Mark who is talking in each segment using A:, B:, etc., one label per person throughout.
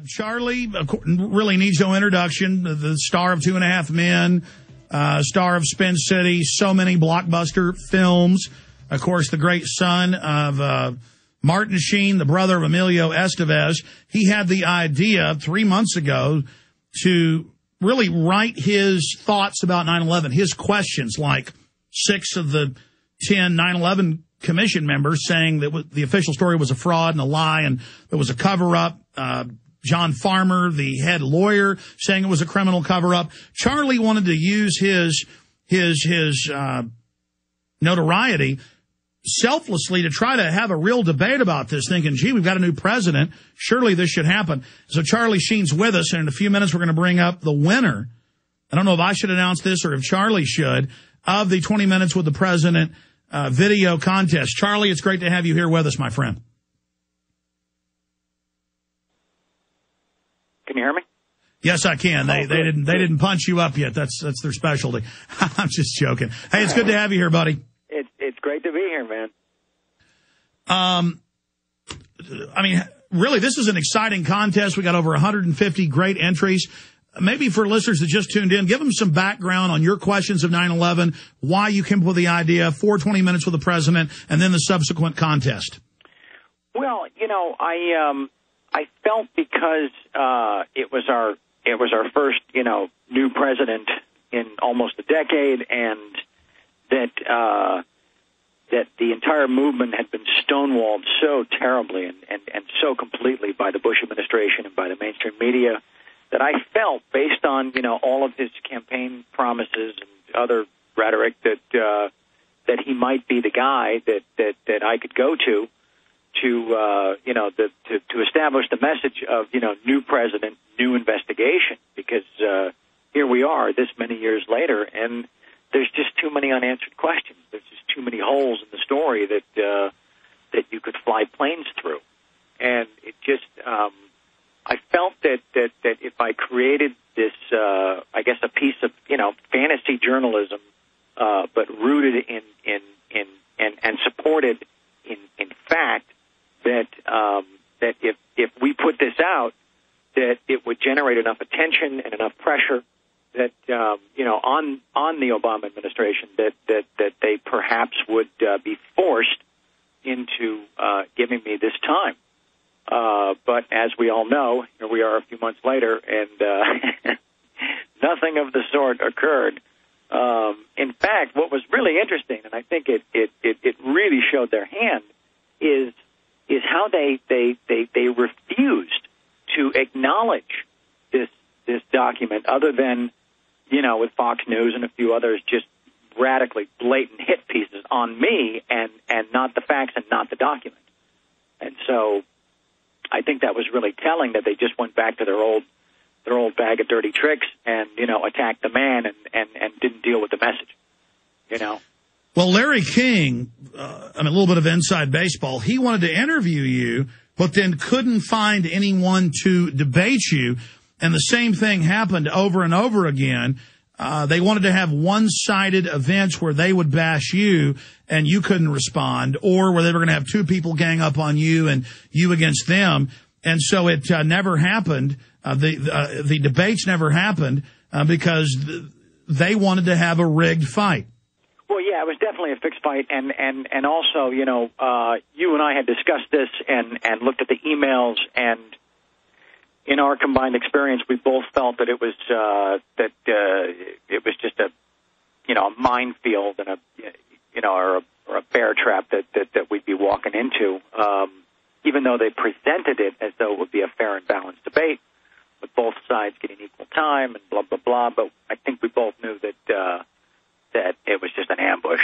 A: Charlie really needs no introduction. The star of 2.5 Men, star of Spin City, so many blockbuster films. Of course, the great son of Martin Sheen, the brother of Emilio Estevez. He had the idea 3 months ago to really write his thoughts about 9/11, his questions, like 6 of the 10 9/11 commission members saying that the official story was a fraud and a lie and there was a cover-up. John Farmer, the head lawyer, saying it was a criminal cover-up. Charlie wanted to use his notoriety selflessly to try to have a real debate about this, thinking, gee, we've got a new president. Surely this should happen. So Charlie Sheen's with us, and in a few minutes we're going to bring up the winner. I don't know if I should announce this or if Charlie should, of the 20 Minutes with the President video contest. Charlie, it's great to have you here with us, my friend.
B: Can you hear me?
A: Yes, I can. They didn't punch you up yet. That's their specialty. I'm just joking. Hey, it's good to have you here, buddy.
B: It's great to be here, man.
A: I mean, really, this is an exciting contest. We got over 150 great entries. Maybe for listeners that just tuned in, give them some background on your questions of 9/11, why you came up with the idea, 420 Minutes with the President, and then the subsequent contest.
B: Well, I felt because it was our first, new president in almost a decade, and that the entire movement had been stonewalled so terribly and so completely by the Bush administration and by the mainstream media, that I felt, based on all of his campaign promises and other rhetoric, that he might be the guy that I could go to establish the message of new president, new investigation, because here we are this many years later, and there's just too many unanswered questions. There's just too many holes in the story that you could fly planes through, and it just I felt that if I created this, I guess a piece of fantasy journalism, but rooted in and supported in fact, that if we put this out, that it would generate enough attention and enough pressure that on the Obama administration that they perhaps would be forced into giving me this time. But as we all know, here we are a few months later, and nothing of the sort occurred. In fact, what was really interesting, and I think it really showed their hand, is how they refused to acknowledge this document, other than with Fox News and a few others, just radically blatant hit pieces on me and not the facts and not the document. And so I think that was really telling, that they just went back to their old bag of dirty tricks and attacked the man and didn't deal with the message.
A: Well, Larry King, a little bit of inside baseball, he wanted to interview you, but then couldn't find anyone to debate you. And the same thing happened over and over again. They wanted to have one-sided events where they would bash you and you couldn't respond, or where they were going to have two people gang up on you and you against them. And so it never happened. The debates never happened because they wanted to have a rigged fight.
B: Well, yeah, it was definitely a fixed fight, and also, you and I had discussed this and looked at the emails, and in our combined experience, we both felt that it was just a minefield and or a bear trap that we'd be walking into. Even though they presented it as though it would be a fair and balanced debate, with both sides getting equal time and blah blah blah, but I think we both knew that it was just an ambush,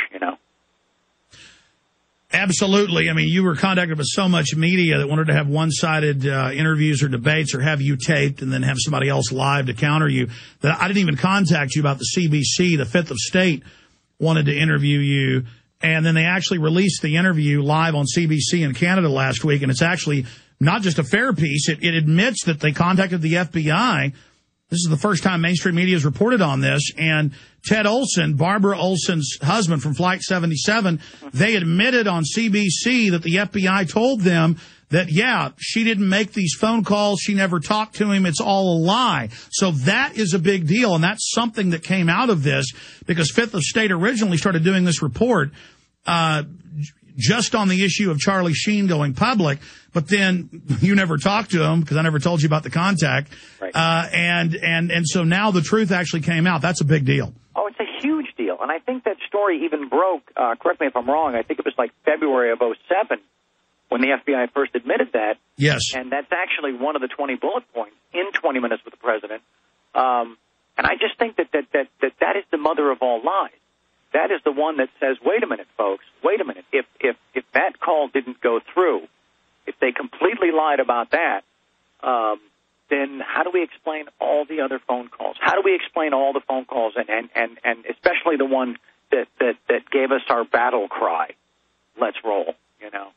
A: Absolutely. I mean, you were contacted by so much media that wanted to have one-sided interviews or debates, or have you taped and then have somebody else live to counter you, that I didn't even contact you about the CBC. The Fifth of State wanted to interview you, and then they actually released the interview live on CBC in Canada last week, and it's actually not just a fair piece. It admits that they contacted the FBI. This is the first time mainstream media has reported on this. And Ted Olson, Barbara Olson's husband from Flight 77, they admitted on CBC that the FBI told them that, yeah, she didn't make these phone calls. She never talked to him. It's all a lie. So that is a big deal, and that's something that came out of this because Fifth of State originally started doing this report just on the issue of Charlie Sheen going public, but then you never talked to him because I never told you about the contact.
B: Right.
A: And so now the truth actually came out. That's a big deal.
B: Oh, it's a huge deal. And I think that story even broke, correct me if I'm wrong, I think it was like February of 2007 when the FBI first admitted that.
A: Yes.
B: And that's actually one of the 20 bullet points in 20 Minutes with the President. And I just think that is the mother of all lies. That is the one that says, wait a minute, folks, wait a minute. If that call didn't go through, if they completely lied about that, then how do we explain all the other phone calls? How do we explain all the phone calls and especially the one that gave us our battle cry, let's roll, you know?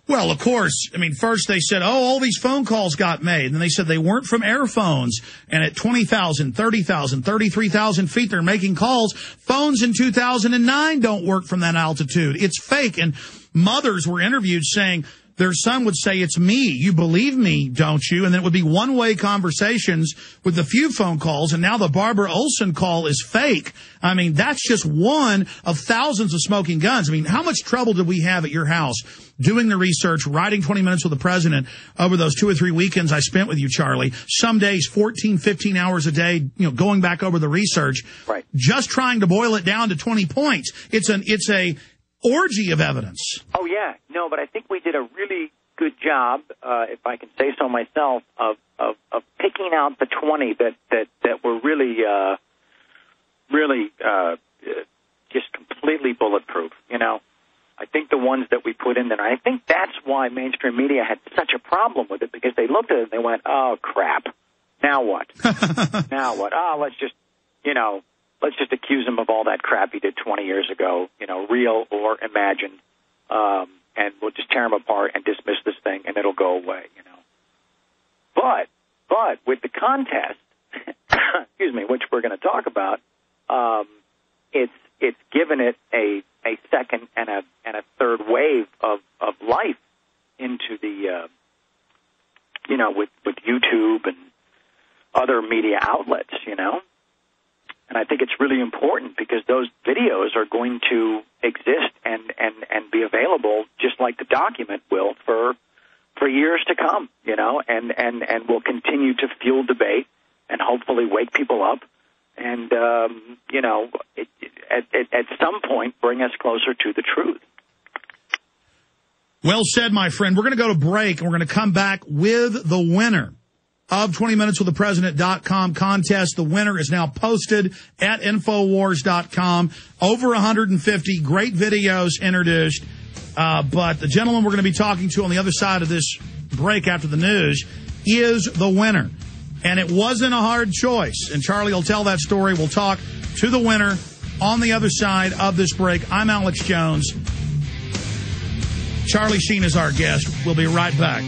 A: Well, of course, I mean, first they said, all these phone calls got made. And then they said they weren't from airphones. And at 20,000, 30,000, 33,000 feet, they're making calls. Phones in 2009 don't work from that altitude. It's fake. And mothers were interviewed saying their son would say, it's me. You believe me, don't you? And then it would be one-way conversations with the few phone calls. And now the Barbara Olson call is fake. I mean, that's just one of thousands of smoking guns. I mean, how much trouble did we have at your house doing the research, writing 20 Minutes with the President over those 2 or 3 weekends I spent with you, Charlie? Some days, 14, 15 hours a day, going back over the research.
B: Right.
A: Just trying to boil it down to 20 points. It's a orgy of evidence.
B: Oh, yeah. No, but I think we did a really good job, if I can say so myself, of picking out the 20 that were really just completely bulletproof, you know. I think the ones that we put in there, I think that's why mainstream media had such a problem with it, because they looked at it and they went, oh, crap. Now what? Now what? Oh, let's just accuse him of all that crap he did 20 years ago, real or imagined, and we'll just tear him apart and dismiss this thing, and it'll go away, But with the contest, excuse me, which we're going to talk about, it's given it a second and a third wave of life into the with YouTube and other media outlets, And I think it's really important because those videos are going to exist and be available just like the document will for years to come, and will continue to fuel debate and hopefully wake people up and, at some point bring us closer to the truth.
A: Well said, my friend. We're going to go to break, and we're going to come back with the winner of 20minuteswiththepresident.com contest. The winner is now posted at Infowars.com. Over 150 great videos introduced. But the gentleman we're going to be talking to on the other side of this break after the news is the winner. And it wasn't a hard choice. And Charlie will tell that story. We'll talk to the winner on the other side of this break. I'm Alex Jones. Charlie Sheen is our guest. We'll be right back.